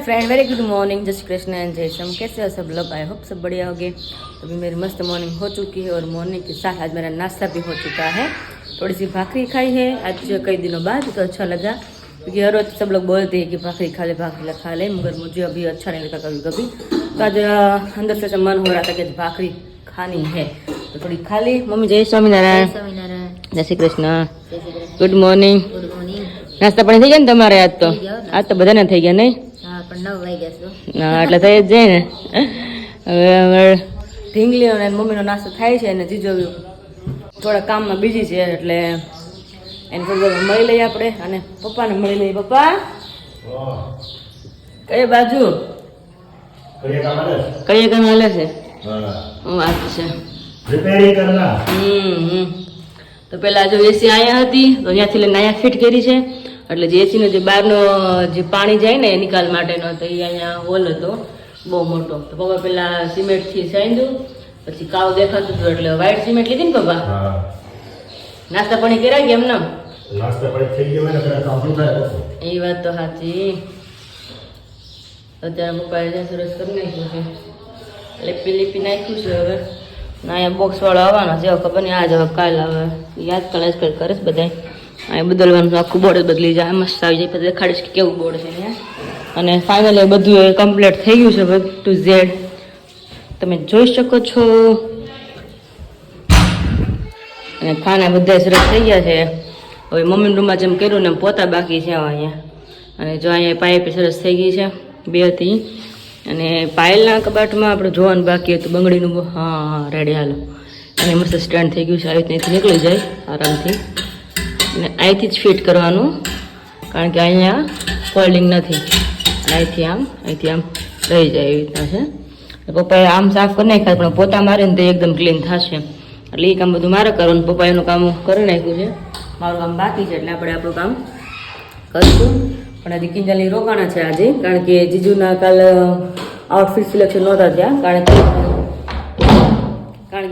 Friend very good morning, जय Shri Krishna and जय श्याम। कैसे हो सब लोग? आई होप सब बढ़िया होगे। अभी मेरी मस्त मॉर्निंग हो चुकी है और मॉर्निंग के साथ आज मेरा नाश्ता भी हो चुका है। थोड़ी सी भाखरी खाई है आज कई दिनों बाद, तो अच्छा लगा क्योंकि हर रोज सब लोग बोलते हैं कि भाखरी खा ले, मगर मुझे अभी अच्छा नहीं लगता कभी कभी। तो आज अंदर से ऐसा मन हो रहा था कि भाखरी खानी है तो थोड़ी खा ली। मम्मी जय स्वामीनारायण। जय श्री कृष्ण। Good morning. નાસ્તા પાણી થઈ ગયા ને તમારે? આજ તો બધાને થઈ ગયા નહીં? હા એટલે થઈ જ જાય ને. હવે અમારે ઢીંગલી અને મમ્મીનો નાસ્તો થાય છે અને જીજો થોડા કામમાં બીજી છે એટલે એને થોડી વાર મળી લઈએ આપણે અને પપ્પાને મળી લઈએ. પપ્પા કઈ બાજુ કઈ કામ હાલે છે? વાત છે. તો પેલા જો એસી અહીંયા હતી તો ત્યાંથી લઈને અહીંયા ફિટ કરી છે એટલે જે એસીનો જે બહારનો જે પાણી જાય ને નિકાલ માટેનો તો એ અહીંયા હોલ હતો બહુ મોટો. તો પપ્પા પેલા સિમેન્ટથી સાંધ્યું, પછી કાવ દેખાતું હતું એટલે વ્હાઈટ સિમેન્ટ લીધી ને પપ્પા. નાસ્તા પાણી કર્યા કે એમને? નાસ્તા પાણી થઈ ગયો ને પેલા કામ થાય. એ વાત તો સાચી. અત્યારે પપ્પાએ જ્યાં સરસ કરી નાખ્યું છે, લીપી નાખ્યું છે. હવે અહીંયા બોક્સ વાળો આવવાનો છે, ખબર નહીં આજ હવે કાલ આવે. આજકાલ કરે છે બધા. અહીંયા બદલવાનું આખું બોર્ડ જ બદલી જાય, મસ્ત આવી જાય. પછી દેખાડીશ કે કેવું બોર્ડ છે અહીંયા. અને ફાઇનલી બધું કમ્પ્લીટ થઈ ગયું છે ટુ ઝેડ, તમે જોઈ શકો છો. અને ખાના બધા સરસ થઈ ગયા છે. હવે મમ્મીના રૂમમાં જેમ કર્યું ને એમ પોતા બાકી છે અહીંયા. અને જો અહીંયા પાઇપ સરસ થઈ ગઈ છે બે હતી. અને પાયલના કબાટમાં આપણે જોવાનું બાકી હતું બંગડીનું. હા રેડી હાલો. અને મસ્ત સ્ટેન્ડ થઈ ગયું છે, આવી ત્યાંથી નીકળી જાય આરામથી. અને અહીંથી જ ફિટ કરવાનું કારણ કે અહીંયા ફોલ્ડિંગ નથી. અહીંથી આમ રહી જાય એવી રીતના છે. પપ્પાએ આમ સાફ કરી નાખ્યા પણ પોતા મારે ને તો એકદમ ક્લીન થશે. એટલે એ કામ બધું મારે કરવાનું. પપ્પા એનું કામ કરી નાખ્યું છે, મારું કામ બાકી છે એટલે આપણે આપણું કામ કરીશું. પણ હજી કિંજલની રોકાણા છે આજે કારણ કે જીજુના કાલ આઉટફિટ સિલેક્શન નહોતા થયા કારણ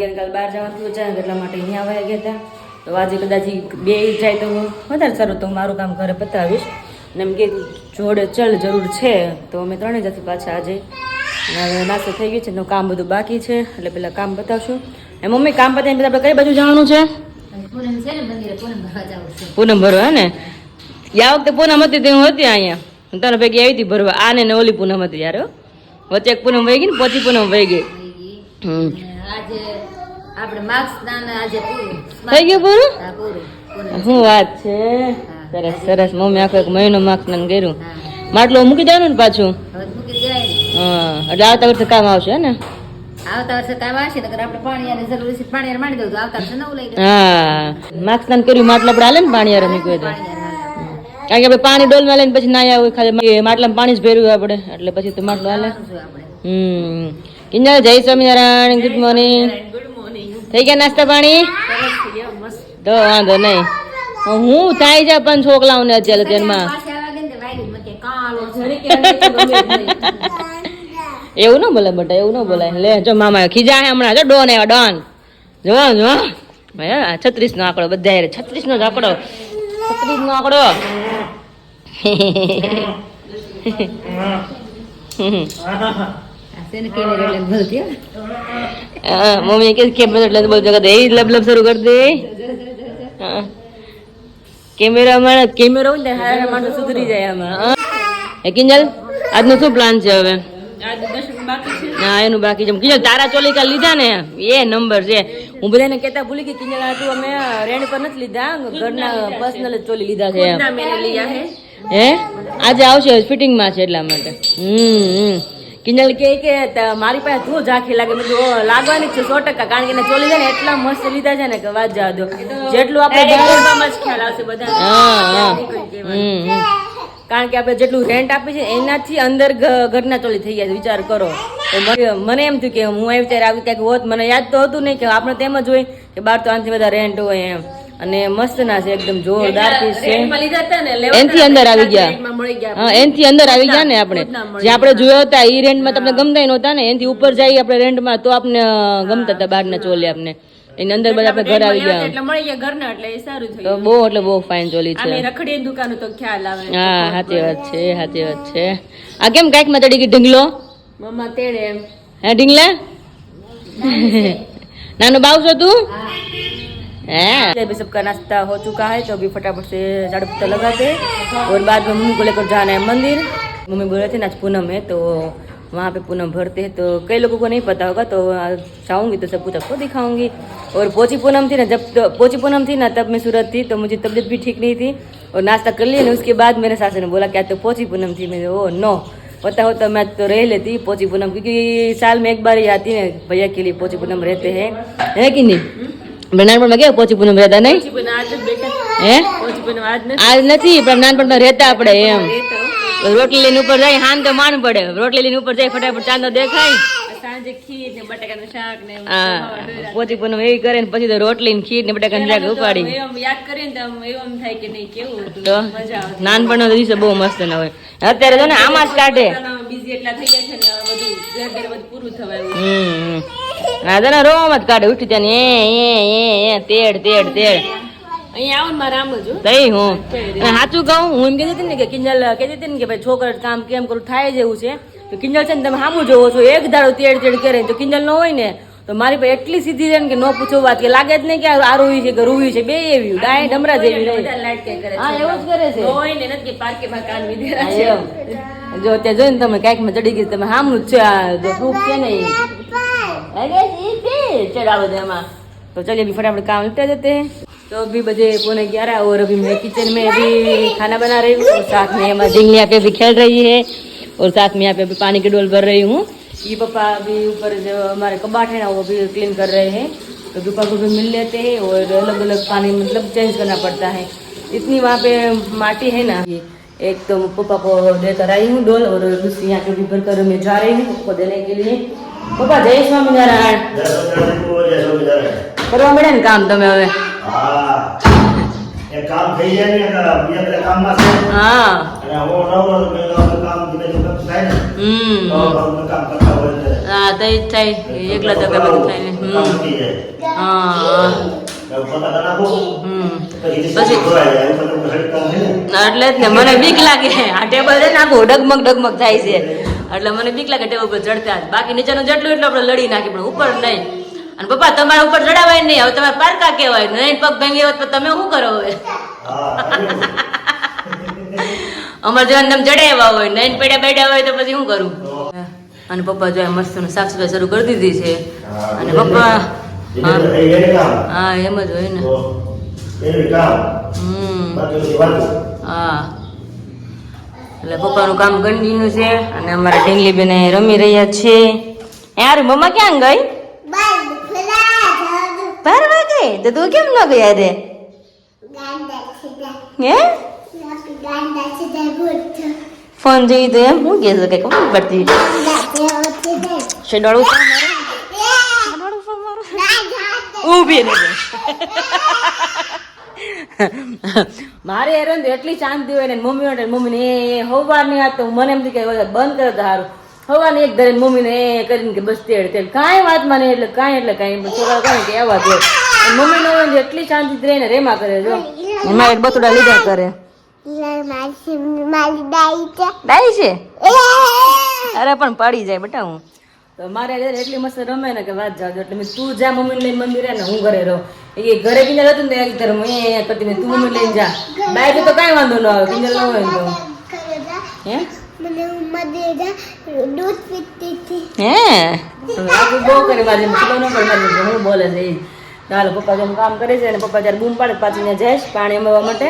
કે કાલ બહાર જવાનું અચાનક એટલા માટે અહીંયા આવ્યા ગયા હતા. તો આજે કદાચ બે જાય તો વધારે સારું, તો મારું કામ ઘરે પતાવીશ. અને એમ કે જોડે ચલ જરૂર છે તો અમે ત્રણેય જતી પાછા આજે. હવે નાસ્તો થઈ ગયો છે તો કામ બધું બાકી છે એટલે પેલા કામ બતાવશું. એ મમ્મી કામ પતાવીને બધા આપણે કઈ બાજુ જવાનું છે? પૂનમ ભરવા ને? યા વખતે પૂનમ હતી તે હું હતી અહીંયા, તને ભેગી આવી હતી ભરવા. આ ને ઓલી પૂનમ હતી યાર, વચ્ચે એક પૂનમ વહી ગઈ ને પોતી પૂનમ વહી ગઈ. થઈ ગયું પૂરું? શું વાત છે. સરસ સરસ. મમ્મી આખો એક મહિનો માર્ક્સ સ્નાન કર્યું. માટલું મૂકી દેવાનું ને પાછું? હા એટલે આવતા વર્ષે કામ આવશે ને? આવતા વર્ષે કામ આવશે ને આપણે પાણી જરૂર છે, પાણી માણી દઉં તો આવતા વર્ષે નવું લઈ. હા માર્ક્સ સ્નાન કર્યું માટલા આપણે હાલે ને પાણી યાર મૂકવે તો. કારણ કે આપણે પાણી ડોલમાં લઈને પછી ના આવે ખાલી માટલામાં પાણી જ ભર્યું આપણે એટલે પછી તો માટલું હાલે. કિંજલ જય સ્વામિનારાયણ. Good morning. થઈ ગયા નાસ્તા પાણી? તો વાંધો નહીં, હું થાય જા પણ છોકલાઓને અત્યારે તેમાં એવું ન બોલાય બટા, એવું ન બોલાય. લે જો મામા ખીજા હે હમણાં. જો ડોન આવ્યા ડોન. જો ભાઈ 36 નો આંકડો બધા 36 નો જ આંકડો, 36 નો આંકડો. મમ્મી કે બોલ જગત એ લબ લબ શરૂ કરી દે. કેમેરો સુધરી જાય આમાં. કિંજલ આજનો શું પ્લાન છે હવે? હા એનું બાકી છે. કિંજલ તારા ચોલિકા લીધા ને એ નંબર છે. હું બધાને કહેતા ભૂલી ગઈ કિંજલ આ તું અમે રેન્ટ પર નથી લીધા, ઘરના પર્સનલ ચોલી લીધા છે. હે આજે આવશે ફિટિંગમાં છે એટલા માટે. કિંજલ કે મારી પાસે તું ઝાંખી લાગે. મેં લાગવાની છે 100%, કારણ કે એને ચોલી છે ને એટલા મસ્ત લીધા છે ને કે વાત જવા દો. જેટલું આપણે ખ્યાલ આવશે બધા. કારણ કે આપણે જેટલું રેન્ટ આપીએ છીએ એનાથી અંદર ઘરના ચોલી થઈ ગયા છે. વિચાર કરો. મને એમ થયું કે હું એ વિચાર આવી ક્યાંક હોત, મને યાદ તો હતું નહીં કે આપણે તેમ જ હોય કે બહાર તો આનાથી બધા રેન્ટ હોય એમ. અને મસ્ત ના છે એકદમ જોરદાર પીસ છે. એનથી અંદર આવી ગયા. હા એનથી અંદર આવી ગયા ને આપણે જે આપણે જોયા હતા એ રેન્ટમાં તમને ગમતા નહોતા ને, એનથી ઉપર જઈએ આપણે રેન્ટમાં તો આપણે ગમતા હતા બહારના ચોલે. આપણે એની અંદર બધા આપણે ઘર આવી ગયા એટલે મળી ગયા ઘરના એટલે એ સારું તો થયું. બહુ એટલે બહુ ફાઇન ચોલી છે. આમે રખડીએ દુકાનો તો ખ્યાલ આવે. હા સાચી વાત છે સાચી વાત છે. આ કેમ કાંઈક માં ચડી ગઈ ઢીંગલો મમ્મા તેડે એમ. હે ઢીંગલા नानू बाबू सो तू हैं? अभी सबका नाश्ता हो चुका है तो अभी फटाफट से झाड़ू पोछा लगाते हैं और बाद में मम्मी को लेकर जाना है मंदिर. मम्मी बोल रहे थे ना आज पूनम है तो वहाँ पे पूनम भरते हैं तो कई लोगों को नहीं पता होगा तो जाऊँगी तो सब कुछ आपको दिखाऊंगी. और पोची पूनम थी ना जब पोची पूनम थी ना तब मैं सूरत थी तो मुझे तबीयत भी ठीक नहीं थी और नाश्ता कर लिया ना उसके बाद मेरे सास ने बोला क्या तो पोची पूनम थी. मैंने ओ नो पता होता मैं तो रह लेती पोची पूनम क्योंकि साल में एक बार ही आती है भैया के लिए पोची पूनम रहते हैं है कि नहीं. નાનપણ માં કેવું પોચી પૂનમ રહેતા નહીં હે આજ નથી પણ નાનપણ માં રહેતા આપણે એમ રોટલી લઈને ઉપર જાય હાન તો માન પડે રોટલી લઈને ઉપર જાય ફટાફટ ચાંદો દેખાય સાંજે ખીર ને બટાકાનું શાક ને હા પોચી પૂનમ એવી કરે ને પછી તો રોટલી ને ખીર ને બટાકાનું શાક ઉપાડી એમ યાદ કરીએ ને તો એમ થાય કે નહીં કેવું હતું તો મજા આવે. નાનપણનો દિવસે બહુ મસ્ત ના હોય અત્યારે તો ને આમાં જ કાઢે બીજી એટલા થઈ ગયા છે ને હવે બધું ઘર ઘર બધું પૂરું થવા આવ્યું. હા તને રોવામાં જ કાઢે ઉઠી ત્યાં એ તેડ તેડ તેડ અહીંયા આવો ને મારે આમ જ હો. તઈ હું અને સાચું કહું હું એમ કહેતી હતી ને કે કિંજલ કહેતી હતી ને કે ભાઈ છોકરા કામ કેમ કરું થાય જેવું છે તો કિંજલ છે ને તમે સામું જોવો છો એક દાડો તેડ તેડ કરે તો કિંજલ ન હોય ને તો મારી પાસે એટલી સીધી છે ને કે ન પૂછો વાત કે લાગે જ નહીં કે આ રોવી છે કે રૂવી છે બે એવી ડાય ઢમરા જેવી રહે. બધા લાઈટ કે કરે હા એવું જ કરે છે હોય ને નથી કે પાર્કેમાં કાન વિધેરા છે. એમ. જો ત્યાં જોઈને તમે કાંઈક માં ચડી ગઈ તમે સામું જ છે આ જો પ્રૂફ છે ને चढ़ाओ दे हमारा. तो चलिए अभी फटाफट काम निपटा देते हैं. तो अभी बजे 11:15 और अभी मैं किचन में अभी खाना बना रही हूँ और साथ में हमारी ढींगली यहाँ पे अभी खेल रही है और साथ में यहाँ पे अभी पानी की डोल भर रही हूँ. ये पापा अभी ऊपर जो हमारे कबाट है ना वो अभी क्लीन कर रहे हैं तो पापा को भी मिल लेते हैं और अलग अलग पानी मतलब चेंज करना पड़ता है. इतनी वहाँ पे माटी है ना एक तो पापा को देकर आई हूँ डोल और दूसरी यहाँ पे भी भर कर मैं जा रही हूँ उसको देने के लिए. પપ્પા જય સ્વામિનારાયણ કરવા મળે ને કામ તમે હવે હા એક કામ થઈ જાય ને બીજા બધા કામમાં છે હા અને હું નવરો તો મેં કામ ધીમે ધીમે થાય ને તો આપણે કામ કરતા હોય છે હા તઈ થાય એકલા તો કઈ બધું થાય ને કામ થઈ જાય હા પોતા નાખો પછી એટલે જ ને મને બીક લાગે આ ટેબલ છે ને આખું ડગમગ ડગમગ થાય છે એટલે મને બીક લાગે ટેબલ પર ચડતા જ બાકી નીચેનું જેટલું એટલું આપણે લડી નાખી પણ ઉપર નહીં. અને પપ્પા તમારા ઉપર ચડાવાય નહીં હવે તમારે પારકા કહેવાય નહીં પગ ભાંગી હોત તો તમે શું કરો હવે અમારે જો તમે ચડાવ્યા હોય નહીં પેડા બેડા હોય તો પછી શું કરું. અને પપ્પા જો મસ્ત સાફ સફાઈ શરૂ કરી દીધી છે અને પપ્પા હા એમ જ હોય ને હા એટલે પપ્પાનું કામ કન્ટિન્યુ છે અને અમારા ઢીંગલી બેન રમી રહ્યા છે. યાર મમ્મા ક્યાં ગઈ બાર વાગે તો તું કેમ ન ગયા રે હે ફોન જોઈ તો એમ હું કે કઈ ખબર પડતી શેડોળું ઊભી ને મારે હેરાન એટલી શાંતિ હોય ને મમ્મી માટે મમ્મીને એ હવાર ની વાત તો મને એમ કે બંધ કરે તો સારું હવાની એક ધરે મમ્મીને એ કરીને કે બસ તેડ તેડ કાંઈ વાત માને એટલે કાંઈ છોકરા કાંઈ કે આવા દે મમ્મી નો હોય એટલી શાંતિ રહીને રેમા કરે જો એમાં એક બતુડા લીધા કરે ડાઈ છે અરે પણ પડી જાય બેટા હું તો મારે એટલી મસ્ત રમે ને કે વાત જાવ એટલે મેં તું જા મમ્મી લઈને મંદિરે ને હું ઘરે રહું એ ઘરે કિંજલ હતું ને એક ધર્મ એ કરતી મેં તું મમ્મી લઈને જા બાઈક તો કાંઈ વાંધો ન આવે કિંજલ ન હોય તો હે હે બહુ કરે મારી ખબર ન પડે મારી હું બોલે છે એ ચાલો પપ્પા જેમ કામ કરે છે અને પપ્પા જ્યારે બૂમ પાડે પાછી ત્યાં જાય પાણી અમાવા માટે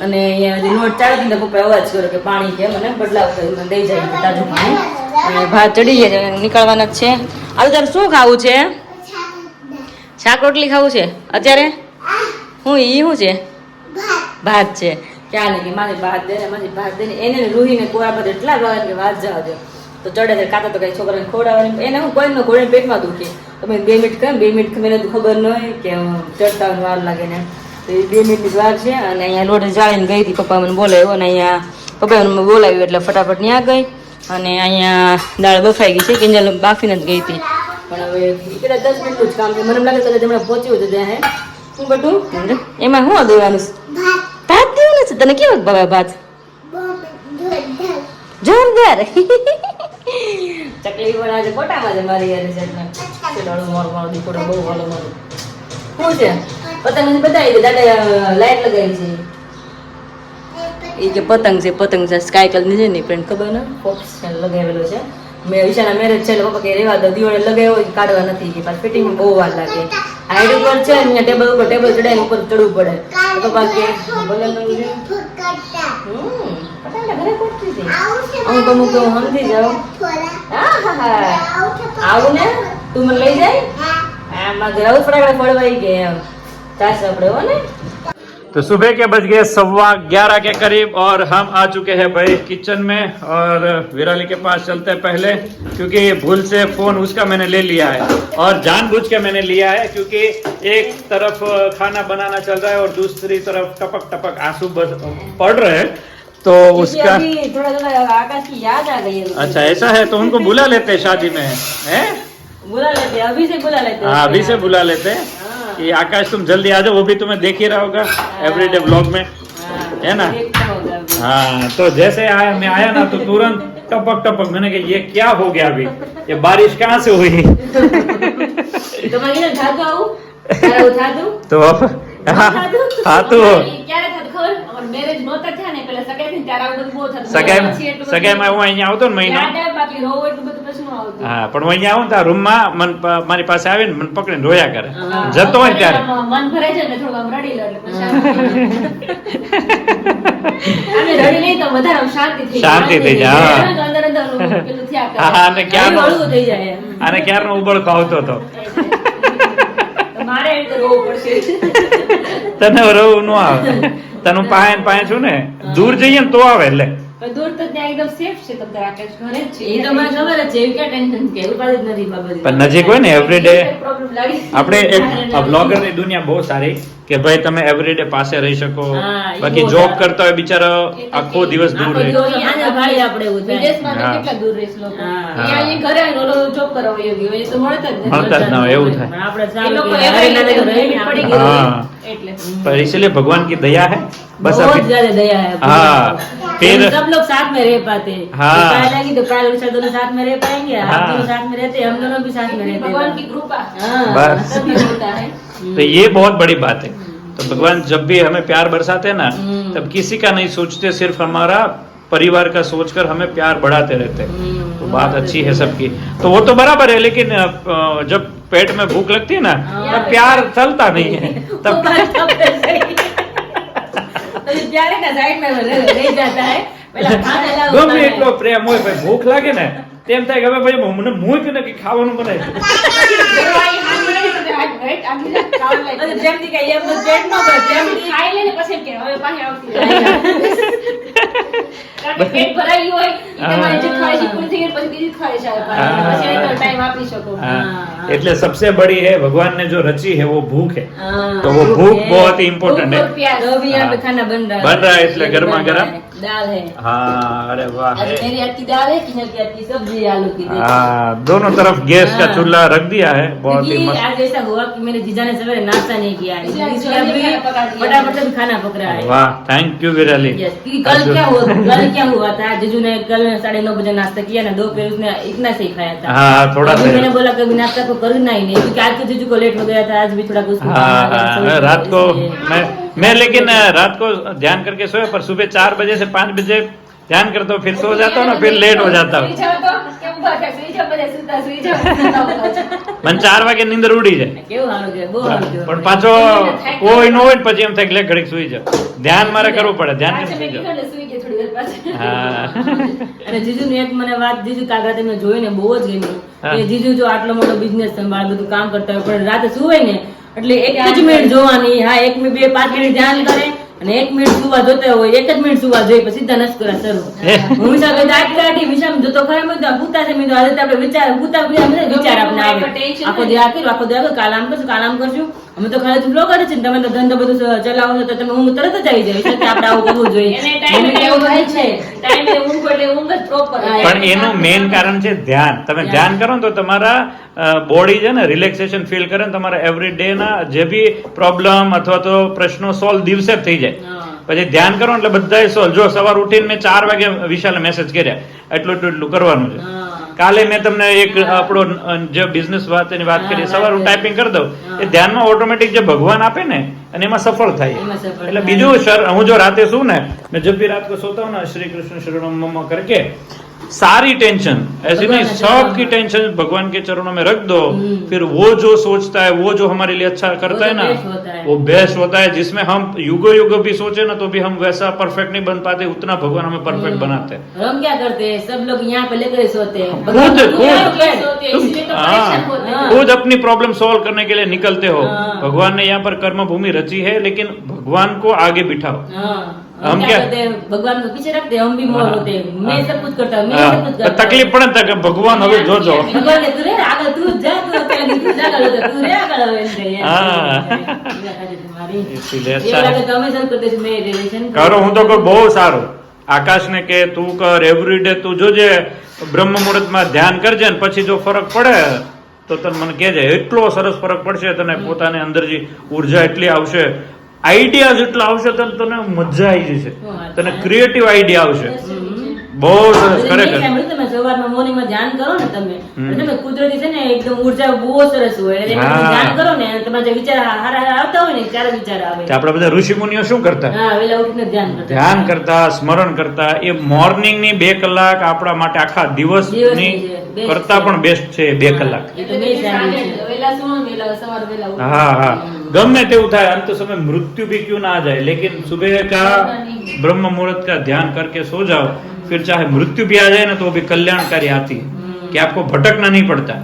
અને અહીંયા હજી નોટ ચાલે ને પપ્પા અવાજ કર્યો કે પાણી કે મને બદલાવ કરી દઈ જાય તાજું પાણી અને ભાત ચડી ગયા છે નીકળવાના જ છે. હવે તારે શું ખાવું છે શાક રોટલી ખાવું છે અત્યારે હું ઈ શું છે ભાત છે ક્યાં નહીં મારી ભાત દે ને મારી ભાત દે ને એને રૂહીને કોરા પર એટલા ભાવે કે વાત જાવ દે તો ચડે છે કાતો તો કઈ છોકરાને ખવડાવવાની એને હું કોઈ ન ઘોડે પેટમાં દુખે તમે 2 મિનિટ કહે 2 મિનિટ મને તો ખબર ન હોય કે ચડતા વાર લાગે ને તો એ 2 મિનિટની વાર છે અને અહીંયા લોટ જાળીને ગઈ હતી પપ્પા મને બોલાવ્યો અને અહીંયા પપ્પાએ મને બોલાવ્યું એટલે ફટાફટ ત્યાં ગઈ અને અહીંયા દાળ બફાઈ ગઈ છે કિંજલ બાફીને જ ગઈ હતી પણ હવે કેટલા 10 મિનિટનું જ કામ છે. મને એમ લાગે છે કે હમણાં પહોંચ્યું છે ત્યાં. હે શું બધું એમાં શું દેવાનું છે? ભાત દેવાનું છે. તને કેવું ભાવે ભાત? જોરદાર. ચકલી વડા છે કોટામાં છે મારી યાર છે એટલે ચડાડો મારો દીકરો બહુ વાલો મારો. શું છે? પતંગ બતાવી દે દાદા લાઈટ લગાવી છે. એ કે પતંગ છે પતંગ છે સ્કાય કલર ની છે ને ફ્રેન્ડ ખબર ને ફોક્સ લગાવેલો છે. મેં વિશાના મેરેજ છે એટલે પપ્પા કે રેવા દો દિવાળે લગાવ્યો કાઢવા નથી કે પાછું ફિટિંગ બહુ વાર લાગે. હાઈડ ઉપર છે ને ટેબલ ચડાવીને ઉપર ચડવું પડે. પપ્પા કે ભલે ઘરે કોટતી છે અમુક અમુક તો હું સમજી જાઉં. આવું ને તું મને લઈ જાય આમાં ઘરે ફટાકડા ફળવાઈ ગયા એમ ચાસ આપણે હો ને. तो सुबह के बज गए 11:15 के करीब और हम आ चुके हैं भाई किचन में और विराली के पास चलते हैं पहले क्योंकि भूल से फोन उसका मैंने ले लिया है और जानबूझ के मैंने लिया है क्योंकि एक तरफ खाना बनाना चल रहा है और दूसरी तरफ टपक टपक आंसू पड़ रहे हैं तो उसका थोड़ा आकाश की याद आ गई है. अच्छा ऐसा है तो उनको बुला लेते हैं शादी में हैं बुला लेते हैं अभी से बुला लेते हैं. हाँ अभी से बुला लेते हैं कि आकाश तुम जल्दी आ जाओ वो भी तुम्हें देख ही रहा होगा एवरीडे ब्लॉग में है ना. हाँ तो जैसे आया मैं आया ना तो तुरंत टपक टपक मैंने कहा ये क्या हो गया अभी ये बारिश कहाँ से हुई. तो मैं इधर उठा दो उठा दो तो हाँ तो ક્યારે થતું ખબર અમાર મેરેજ નહોતા થયા ને પેલા સગાઈ થી ત્યારે આવું બધું બહુ થતું. સગાઈમાં હું અહીંયા આવતો ને મહિનો યાદ આવે બાકી રોવ એટલું બધું પછી ન આવતું. હા પણ હું અહીંયા આવું ને ત્યાં રૂમમાં મારી પાસે આવીને મને પકડીને રોયા કરે જતો હોય ત્યારે મન ભરાઈ જાય ને થોડું આમ રડી લે એટલે પછી અમે રડી લઈ તો વધારે આમ શાંતિ થઈ જાય. અંદર અંદર પેલું થયા કરે. હા અને ક્યારનો હળવું થઈ જાય. અને ક્યારનો ઉબળકો આવતો હતો મારે એવી રીતે રોવું પડશે. તને રવું ન આવે તને પાસે છું ને દૂર જઈએ ને તો આવે એટલે પણ દૂર તો ત્યાં એકદમ સેફ છે તમ તારા આકાશ ઘરે જ છે. એ તો મને ખબર જ છે એવી ક્યાં ટેન્શન કે એવું પાડી જ નથી બાબા. પણ નજીક હોય ને એવરીડે પ્રોબ્લેમ લાગી. આપણે એક બ્લોગર ની દુનિયા બહુ સારી કે ભાઈ તમે એવરીડે પાસે રહી શકો હા, એ બાકી બહુ જોબ સારું. કરતા હોય બિચારો આખો દિવસ દૂર આખો રહે દિવસ સાંજે ભાઈ આપણે એવું થાય. વિદેશમાં તો હા. કેટલા દૂર રહેશ લોકો. હા. અહીંયા ઘરે આવીને ઓલો જોબ કરવા વયો ગયો એ તો મળતા જ નથી. મળતા જ ના હોય એવું થાય પણ આપણે એ સારું લોકો કે એવા હારે નાને તો એટલે રહી ને પડી આપણે. ગયું. हाँ એટલે पर इसलिए भगवान की दया है बस बहुत अभी ज्यादा दया है. हाँ, फिर- हम सब लोग साथ में रह पाते हैं. हाँ. तो काल लगी तो काल उषा दोनों साथ में रह पाएंगे. आप हाँ. दोनों साथ में रहते हैं हम दोनों भी साथ में रहते हैं. भगवान की कृपा हाँ. बस तभी होता है. तो ये बहुत बड़ी बात है तो भगवान जब भी हमें प्यार बरसाते हैं ना हम्म. तब किसी का नहीं सोचते सिर्फ हमारा परिवार का सोचकर हमें प्यार बढ़ाते रहते हैं हम्म. तो बात अच्छी है सबकी तो वो तो बराबर है लेकिन जब पेट में भूख लगती है ना हाँ. तब प्यार चलता नहीं है वो तब बात सब पे सही. तो ये प्यारे ना साइड में रह जाता है. पहला खाने लाओ ગમે खाने. એટલો પ્રેમ હોય ભાઈ ભૂખ લાગે ને તેમ થાય કે હવે ભાઈ મને મૂક ને કે ખાવાનું બનાય દેવાઈ હાથ બનાવી તો હાથ રાઈટ આગળ જા ખાવા અને લાગે. જેમથી કહીએ એમ તો પેટ નો ભરે. જેમથી ખાઈ લે ને પછી કે હવે પાછી આવતી રહે. કારણ કે પેટ ભરાઈ ગયું હોય એ તમારી જે ખાઈ પૂરી થઈ ગઈ પછી બીજી ખાઈ છે હવે પાછી. हाँ. પછી એનો ટાઈમ આપી શકો. हाँ, એટલે सबसे बड़ी है भगवान ने जो रची है वो भूख है हाँ, तो वो भूख है. बहुत ही इम्पोर्टेंट भूख और है प्यास. तो अभी यहाँ पे हाँ. खाना बन रहा है. बन रहा है इसलिए गर्मा गर्म. दाल है. हाँ अरे वाह आज है मेरी हाथ की दाल है किन्नर की हाथ की सब्जी है आलू की. देखिए. हाँ दोनों तरफ गैस का हाँ. चूल्हा रख दिया है बहुत ही क्योंकि मस्त आज ऐसा हुआ कि मेरे जीजा ने सवेरे नाश्ता नहीं किया है इसलिए इसलिए जल्दी अभी खाना पका दिया। फटाफट से खाना पक रहा है. वाह थैंक यू विराली Yes, क्योंकि कल क्या हुआ था जीजू ने कल 9:30 बजे नाश्ता किया ना दोपहर उसने इतना सही खाया था. हाँ थोड़ा अभी मैंने सा बोला कभी नाश्ता को करना ही नहीं क्योंकि आज तो जीजू को लेट हो गया था आज भी थोड़ा कुछ हाँ हाँ रात को मैं लेकिन रात को ध्यान करके सोया पर सुबह 4 बजे से 5 बजे ध्यान करता हूँ फिर सो जाता हूँ ना फिर लेट हो जाता हूँ સુઈ જાઓ તો કેમ ઉભા થાય? સુઈ જાઓ બધા સુઈ જાઓ ઉભા થાઓ. મને 4 વાગે નીંદર ઉડી જાય કેવું સારું છે બહુ સારું છે. પણ પાછો કોઈ ન હોય ને પછી એમ થાય કે લે ઘડીક સુઈ જાવ ધ્યાન મારે કરવું પડે ધ્યાન પાછા કરી મેં સુઈ જાવ કીધું ને સુઈ ગઈ થોડી વાર પાછી. હા અને જીજુની એક મને વાત જીજુ કાકા તમે જોઈને બહુ જ ગમ્યું હા. કે જીજુ જો આટલો મોટો બિઝનેસ સંભાળ બધું કામ કરતા હોય પણ રાતે સુવે ને એટલે એક જ મિનિટ જોવાની હા 1 મિનિટ 2 5 મિનિટ ધ્યાન કરે અને 1 મિનિટ સુવા જોતા હોય 1 જ મિનિટ સુવા જોઈએ પછી સીધા નસ્કરા શરૂ હું વિચાર કરતા આટલી વિશામ જોતો ખરા મેં તો પૂતા છે મેં તો આજે આપણે વિચાર પૂતા વિચાર આપણે આવે આખો દી આખી કાલ આમ કરશું અમે તો ખાલી બ્લોગર જ છે ને, તમે તો ધંધો બધું ચલાવો છો તો તમે ઊંઘ તરત જ આવી જાય એટલે આપણે આવું કરવું જોઈએ. એને ટાઈમે એવું થાય છે, ટાઈમે ઊંઘ એટલે ઊંઘ જ પ્રોપર. પણ એનું મેઇન કારણ છે ધ્યાન. તમે ધ્યાન કરો ને તો તમારા બોડી છે ને રિલેક્સેશન ફીલ કરે ને તમારા એવરી ડે ના જે બી પ્રોબ્લેમ અથવા તો પ્રશ્નો સોલ્વ દિવસે જ થઈ જાય. પછી ધ્યાન કરો એટલે બધા સોલ્વ. જો સવાર ઉઠીને મેં 4 વાગે વિશાલે મેસેજ કર્યા, એટલું કરવાનું છે. કાલે મેં તમને એક આપણો જે બિઝનેસ વાતની વાત કરી, સવાર હું ટાઈપિંગ કરી દઉં, એ ધ્યાનમાં ઓટોમેટિક જે ભગવાન આપે ને અને એમાં સફળ થાય. એટલે બીજું હું જો રાતે શું ને, मैं जब भी रात को सोता हूँ ना, श्री कृष्ण शरणम मम करके सारी टेंशन ऐसी नहीं, सबकी टेंशन भगवान के चरणों में रख दो. फिर वो जो सोचता है, वो जो हमारे लिए अच्छा करता है ना, वो बेस्ट होता है. जिसमें हम युगो युगो भी सोचे ना तो भी हम वैसा परफेक्ट नहीं बन पाते, उतना भगवान हमें परफेक्ट बनाते हैं. हम क्या करते हैं, सब लोग यहाँ पे लेकर सोते हैं. खुद अपनी प्रॉब्लम सॉल्व करने के लिए निकलते हो. भगवान ने यहाँ पर कर्म भूमि रची है, लेकिन भगवान को आगे बिठाओ. हम क्या करते हैं, भगवान को पीछे रखते हैं, हम भी मोर होते हैं. मैं सब कुछ करता हूँ, मैं सब कुछ करता हूँ. तकलीफ पड़े तक भगवान હવે જોજો. ભગવાન કે તું રે આગળ, તું જા, તું આગળ, તું રે આગળ હવે એમ કહે. इसीलिए એ अच्छा લાગે તો અમે सब करते हैं मेडिटेशन. करो હું તો કહું બહુ સારું. આકાશને કે તું કર એવરી ડે, તું જોજે બ્રહ્મ મુહૂર્તમાં ધ્યાન કરજે ને પછી જો ફરક પડે તો તને મને કહેજે. એટલો સરસ ફરક પડશે તને, પોતાની અંદર જે ઉર્જા એટલી આવશે, આઈડિયા જેટલા આવશે તને મજા આવી જશે, તને ક્રિએટિવ આઈડિયા આવશે. બહુ સરસ ખરેખર. તમે સવારમાં મોર્નિંગમાં ધ્યાન કરો ને તમે કુદરતી છે ને એકદમ ઉર્જા બહુ સરસ હોય. ધ્યાન કરો ને તમારા જે વિચાર હારા આવતા હોય ને ત્યારે વિચાર આવે. આપણા બધા ઋષિ મુનિઓ શું કરતા? વેલા ઉઠીને ધ્યાન કરતા, સ્મરણ કરતા. એ મોર્નિંગ ની 2 કલાક આપણા માટે આખા દિવસની કરતા પણ બેસ્ટ છે. 2 કલાક. हाँ हाँ, गमे तेवु थाय, अंत समय मृत्यु भी क्यों ना आ जाए, लेकिन सुबह का ब्रह्म मुहूर्त का ध्यान करके सो जाओ. फिर चाहे मृत्यु भी आ जाए ना तो भी कल्याणकारी आती है, कि आपको भटकना नहीं पड़ता.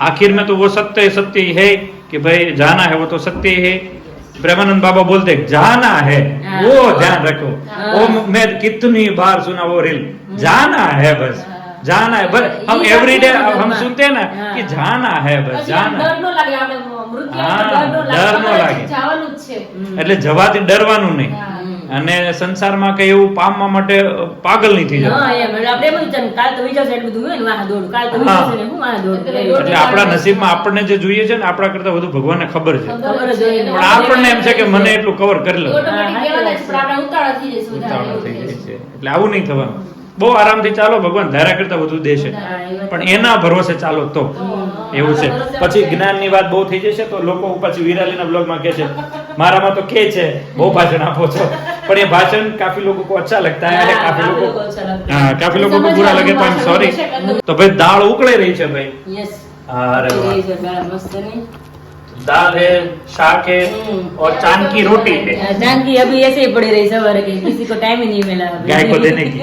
आखिर में तो वो सत्य ही है कि भाई जाना है, वो तो सत्य ही है. प्रेमानंद बाबा बोलते जाना है, वो ध्यान रखो. वो मैं कितनी बार सुना वो रील, जाना है बस, जाना है बस. हम एवरी डे हम सुनते हैं ना कि जाना है बस, जाना. ડર નો લાગે, આપણે મૃત્યુ ડર નો લાગે. જવાનું જ છે. એટલે જવાથી ડરવાનું નહીં. અને સંસારમાં કઈ એવું પામવા માટે પાગલ નહીં થઈ જવું. એટલે આપણા નસીબમાં આપણને જે જોઈએ છે ને આપણા કરતા વધુ ભગવાનને ખબર છે, પણ આપણને એમ છે કે મને એટલું કવર કરી લો. ઓટોમેટિક કહેવાય છે, પણ આપણે ઉતાવળ થઈ જઈશું. ઉતાવળ થઈ જાય છે. એટલે આવું નહીં થવાનું. બહુ આરામથી ચાલો, ભગવાન ધારા કરતા વધુ દેશે, પણ એના ભરોસે ચાલો તો એવું છે. પછી જ્ઞાનની વાત બહુ થઈ જશે તો લોકો પછી વિરાલીના બ્લોગમાં કહે છે મારામાં તો કે છે બહુ ભાષણ આપો છો, પણ ये भाषण काफी लोगों को अच्छा लगता है, काफी लोगों को काफी लोगों को बुरा लगे तो आई एम सॉरी. तो भाई दाल उकळे रही है भाई. अरे दाल है, शाक है और चांद की रोटी है. चांद की अभी ऐसे ही पड़ी रही सवार के, किसी को टाइम ही नहीं मिला गाय को देने की.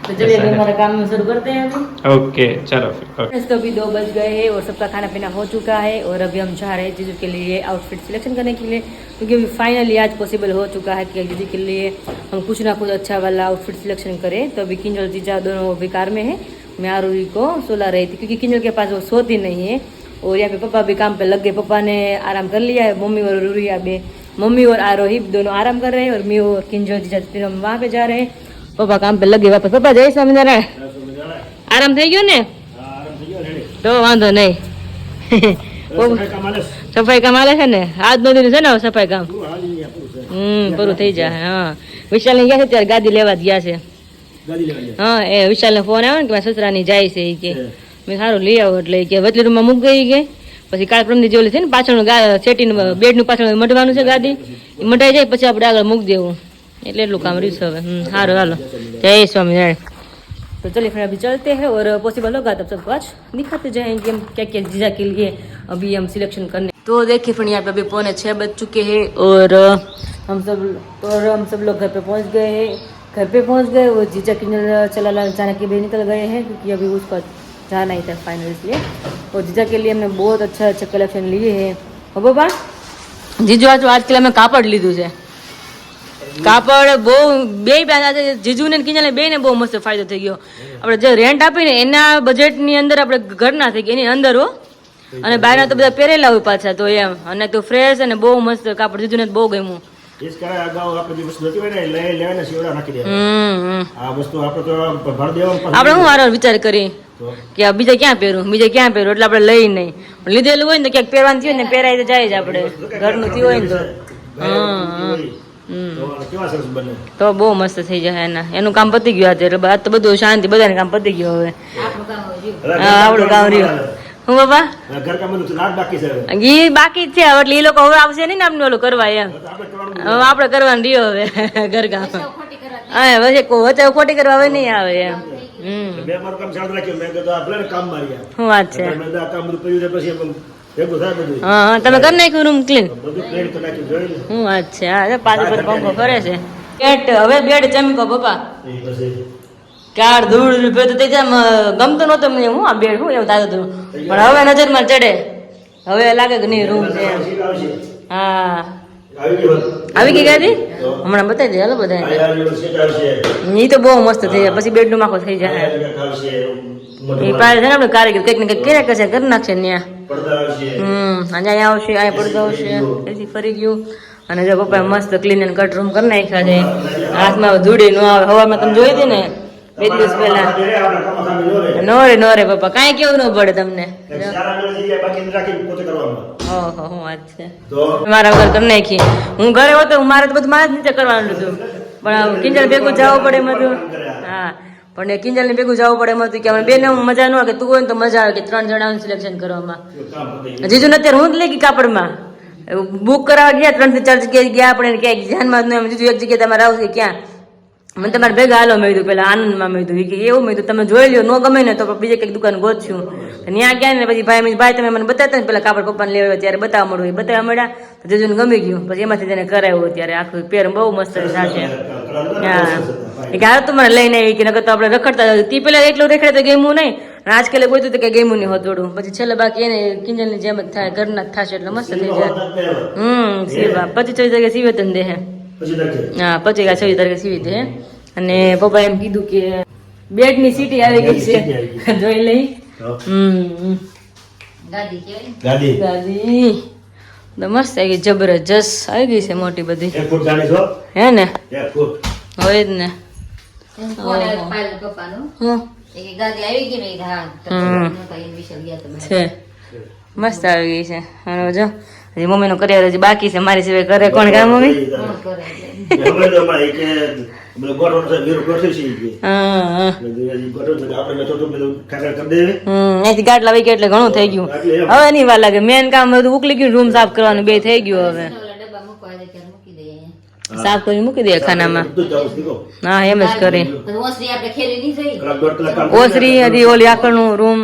तो चलिए अभी हमारा काम में शुरू करते हैं अभी. ओके चलो फिर. तो अभी 2 बज गए हैं और सबका खाना पीना हो चुका है और अभी हम जा रहे हैं जीजू के लिए आउटफिट सिलेक्शन करने के लिए, क्योंकि अभी फाइनली आज पॉसिबल हो चुका है कि जीजू के लिए हम कुछ ना कुछ अच्छा वाला आउटफिट सिलेक्शन करें. तो अभी किंजल जीजा दोनों अभी कार में है, मैं आरूरी को सुला रही थी क्योंकि किंजल के पास वो सोती नहीं है. और यहाँ पे पापा भी काम पे लग गए, पापा ने आराम कर लिया है. मम्मी और रूरिया बे, मम्मी और आरोही दोनों आराम कर रहे हैं और मैं और किंजल जीजा फिर हम वहाँ पे जा रहे हैं. पापा काम पे लग गए वापस. पापा जय स्वामीनारायण. आराम થઈ ગયો ને તો વાંધો નહીં. સફાઈ કામ આલે છે ને, આજ નો દિન છે ને સફાઈ કામ પૂરું થઈ જાય. હા, વિશાલ ને ગયા છે ત્યારે ગાદી લેવા ગયા છે. હા, એ વિશાલ ને ફોન આવ્યો ને કે મારા સસરાની જાય છે એ કે મેં સારું લઈ આવો એટલે કે વચલી રૂમમાં મૂકી ગઈ. પછી કાલ પ્રમદી જેવું છે ને પાછળનું સેટીનું બેડનું પાછળ મઢવાનું છે ગાદી, એ મઢાઈ જાય પછી આપણે આગળ મૂકી દેવું. એટલે એટલું કામ રહ્યું છે હવે. સારું હાલો, જय स्वामीनारायण. तो चलिए फिर अभी चलते हैं और पॉसिबल होगा तब सबको आज दिखाते जाएंगे हम क्या क्या जीजा के लिए अभी हम सिलेक्शन करने. तो देखिए फिर यहाँ पे अभी 5:45 बज चुके हैं और हम सब लोग घर पे पहुँच गए हैं. घर पे पहुँच गए वो जीजा की चला जाने के लिए निकल गए हैं क्योंकि अभी उसको जाना ही था फाइनल, इसलिए. और जीजा के लिए हमने बहुत अच्छा कलेक्शन लिए हैं. और बाबा जीजू आज के लिए हमें कापड़ लीधું છે. કાપડ બહુ બે જીજુને કિંજલને બેને બહુ મસ્ત ફાયદો થઈ ગયો. આપણે જે રેન્ટ આપીને એના બજેટની અંદર આપણે ઘરના થઈ ગયા, એની અંદર હો અને બહારના તો બધા પહેરેલા હોય પાછા તો એમ, અને તો ફ્રેશ અને બહુ મસ્ત કાપડ જીજુને તો બહુ ગમ્યું. એ જ કરાય અગાઉ આપણે જે વસ્તુ નથી હોય ને લેવાને સીવડા નાખી દે. હમ આ વસ્તુ આપણે તો ભર દેવાનું આપણે હું વારો વિચાર કરી કે આ બીજે ક્યાં પહેરું એટલે આપણે લઈ નહીં, પણ લીધેલું હોય ને તો ક્યાંક પહેરવાનું થયું ને પહેરાય તો જાય જ આપણે ઘરનું થયું હોય ને તો. કેવા સરસ બને. તો બહુ મસ્ત થઈ જાય એનું કામ પતી ગયું આજે, એટલે આજ તો બધું શાંતિ, બધાને કામ પતી ગયું હવે. આપણું કામ હવે રહ્યું. હા આપણું કામ રહ્યું. હું બાબા ઘરકામ બધું રાત બાકી છે હવે. ઈ બાકી જ છે એટલે એ લોકો હવે આવશે નહીં ને આપણે ઓલું કરવા એમ, તો આપણે કરવાનું હવે આપણે કરવાનું રહ્યો હવે ઘરકામ. ખોટી કરવા હા વચ્ચે ખોટી કરવા હવે નહીં આવે એમ. મેં મારું કામ ચાલુ રાખ્યું. મેં કીધું આ ભલે ને કામ મારી આ. શું વાત છે. મેં કીધું આ કામ બધું કર્યું છે પછી એમ ભેગું થાય બધું. હા તમે કરી નાખ્યું રૂમ ક્લીન. બધું પ્લેન કરી નાખ્યું જોઈ ને. શું વાત છે. હા પાછળ પર પંખો ફરે છે. બેડ હવે બેડ ચમકો પપ્પા એ પછી કાર ધૂળ રૂપિયો તો તે જેમ ગમતો નહોતો મને, હું આ બેડ હું એવું થતું હતું, પણ હવે નજરમાં ચડે, હવે લાગે કે નહીં રૂમ છે એમ. આવશે. હા આવી ગયું. આવી ગઈ ગાડી હમણાં બતાવી દે હાલો બધા. આયા જેવો સેટ આવશે. એ તો બહુ મસ્ત થઈ જાય, પછી બેડનું આખો થઈ જાય. આયા જેવો આવશે. એ પાસે છે ને આપણે કારીગર કંઈક ને કંઈક કર્યા કરશે, કરી નાખશે ને ત્યાં. પડદા આવશે. અહીંયા આવશે, અહીંયા પડદો આવશે, એથી ફરી ગયું. અને જો પપ્પાએ મસ્ત ક્લીન એન્ડ કટ રૂમ કરી નાખ્યા છે. હાથમાં ધૂળી ન આવે. હવામાં તમે જોઈ હતી ને 2 દિવસ પહેલા. આપણે કામ સામે નો રે. નો રે પપ્પા કાંઈ કેવું ન પડે તમને. એક સારા મેળે જગ્યાએ બાકી રાખીને પોતે કરવાનું. ઓહો શું વાત છે. તો મારા વગર કરી નાખી. હું ઘરે હોતો મારે તો બધું મારે જ નીચે કરવાનું હતું, પણ કિંજલ ભેગું જવું પડે એમ હતું. હા પણ કિંજલ ને ભેગું જવું પડે એમ હતું કે અમે બેને મજા ન આવે, કે તું હોય ને તો મજા આવે કે 3 જણાનું સિલેક્શન કરવામાં. કામ પતી જીજુ ને અત્યારે હું જ લઈ ગઈ કાપડમાં બુક કરાવવા ગયા, 3 થી 4 જગ્યાએ ગયા આપણે, ક્યાંક ધ્યાનમાં જ ન. જીજુ એક જગ્યાએ તમારે આવશે ક્યાં, મને તમારે ભેગા હાલો મેં કીધું, પેલા આનંદમાં મેં કીધું એવું મેં કીધું તમે જોઈ લ્યો, ન ગમે ને તો બીજે કંઈક દુકાન ગોતશું. ત્યાં ગયા ને પછી ભાઈ તમે મને બતાવતા ને પેલા કાપડ પપ્પાને લેવા ત્યારે બતાવવા મળ્યું, બતાવવા મળ્યા તો જીજુને ગમી ગયું, પછી એમાંથી તેને કરાવ્યું. ત્યારે આખું પેર બહુ મસ્ત થશે. હા એ કે હાલ તું મને લઈને આવી કે નકર તો આપણે રખડતા. તે પેલા એટલું રેખડે તો ગેમું નહીં, અને આજકાલ કોઈ તો કઈ ગેમું નહીં હોતું. પછી છેલ્લે બાકી એને કિંજલની જેમ જ થાય, ઘરના જ થશે એટલે મસ્ત થઈ જાય. સીવા 25 તારીખે સીવે તને દે. પછી રાખે. હા 26 તારીખે સીવી દે. અને પપ્પા એમ કીધું કે બેડ ની સીટી આવી ગઈ છે, જોઈ લઈ. ગાદી કહેવાય. ગાદી દાદી તો મસ્ત આવી ગઈ, જબરજસ્ત આવી ગઈ છે, મોટી બધી. 1 ફૂટ જાણી છો? હે ને 1 ફૂટ. હોય જ ને. એમ ફોન આવ્યો પાયલ પપ્પાનો. હું એ કે ગાદી આવી ગઈ. મેં કીધું હા. તો નહોતા એને વિશાલ ગયા તો બહાર. છે મસ્ત આવી ગઈ છે. અને જો હજી મમ્મીનું કરિયર હજી બાકી છે, મારી સિવાય કરે કોણ કામ મમ્મી. કોણ કરે એટલે. અમે તો અમારે એક બધું ગોઠવણ છે, વીરું ગોઠવી છે ઈ કે. હા બધું ગોઠવણ છે, આપણે થોડું બધું ઠાકર કરી દેવી. અહીંથી ગાટલા વહી ગયા એટલે ઘણું થઈ ગયું. હવે નહીં વાર લાગે, મેન કામ બધું ઉકલી ગયું, રૂમ સાફ કરવાનું બે થઈ ગયું. હવે ઓલા ડબ્બા મૂકવા દે ત્યારે મૂકી દઈએ અહીંયા. સાફ કરી મૂકી દે ખાનામાં. બધું જ આવું શીખો. હા એમ જ કરી. પછી ઓસરી આપણે ખેરી નહીં જઈ. કલાક દોઢ કલાક કામ ઓસરી હજી ઓલી આકરનું રૂમ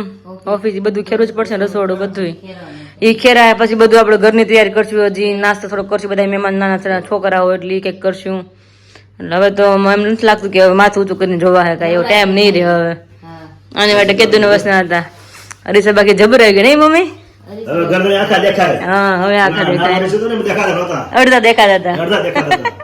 ઓફિસ બધું ખેરવું જ પડશે, રસોડું બધું એ ખેરાય. પછી બધું આપણે ઘરની તૈયારી કરશું, હજી નાસ્તો થોડો કરશું, બધા મહેમાન નાના છોકરાઓ એટલે એ કંઈક કરશું. એટલે હવે તો એમ નથી લાગતું કે હવે માથું ઊંચું કરીને જોવા હે કાંઈ એવો ટાઈમ નહીં રહે હવે. હા. આની માટે કેદું ને વસના હતા અરીસા બાકી જબરાઈ ગઈ નહીં મમ્મી. હવે ઘરની આખા દેખાય. હા હવે આખા ના, દેખાય, ના, ના, દેખાતા નહોતા. અડધા દેખાતા હતા. અડધા દેખાતા હતા.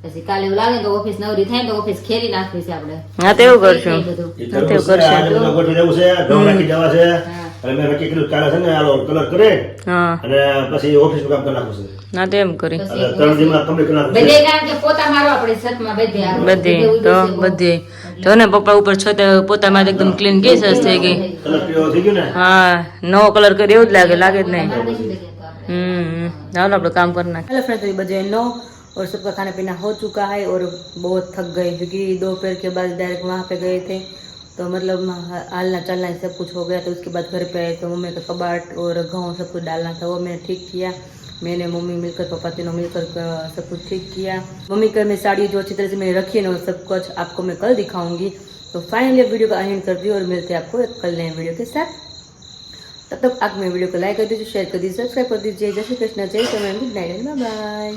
પછી કાલે એવું લાગે તો ઓફિસ નવરી થાય તો ઓફિસ ખેરી નાખવી છે આપણે. હા તો એવું કરશું. એ બધું. ઈ હા, તરફ તેવું છે, કરશે. આજે બધું ગોઠવી દેવું છે, ઘઉં નાખી જવા છે. હા. અને મેં નક્કી કર્યું કાલે છે ને આલો કલર કરે હા અને પછી ઓફિસનું કામ કરી નાખવું છે. ના તો એમ કરી અને 3 દિવસમાં કમ્પ્લીટ કરી નાખવું બધે છે. કારણ કે પોતા મારો આપણે છતમાં બધે આવે. બધી બધે તો ઉડે છે બહુ. બધી જો ને પપ્પા ઉપર છત પોતામાં એકદમ ક્લીન કેસ થઈ ગઈ. કલર પીવો થઈ ગયું ને. हाँ नવો कलर करे એવું જ લાગે જ નહીં. મારે નથી લગે તો આપણે. चलो આપણે काम करना है। हेलो फ्रेंड्स, तो ये बजे 9 और सबका खाना पीना हो चुका है और बहुत थक गए क्योंकि दोपहर के बाद डायरेक्ट वहाँ पे गए थे तो मतलब हालना चलना सब कुछ हो गया। तो उसके बाद घर पे आए तो मम्मी का कबाट और घाव सब कुछ डालना था वो मैंने ठीक किया। मैंने मम्मी मिलकर पापा तीनों मिलकर सब कुछ ठीक किया। मम्मी का मैं साड़ी जो अच्छी तरह से मैंने रखी है ना सब कुछ आपको मैं कल दिखाऊंगी। तो फाइनली वीडियो को एंड कर दी और मिलते हैं आपको एक कल नए वीडियो के साथ। तब तक आप मेरे वीडियो को लाइक कर दीजिए, शेयर कर दीजिए, सब्सक्राइब कर दीजिए। जय श्री कृष्ण, जय Shri Ram, good night, bye bye.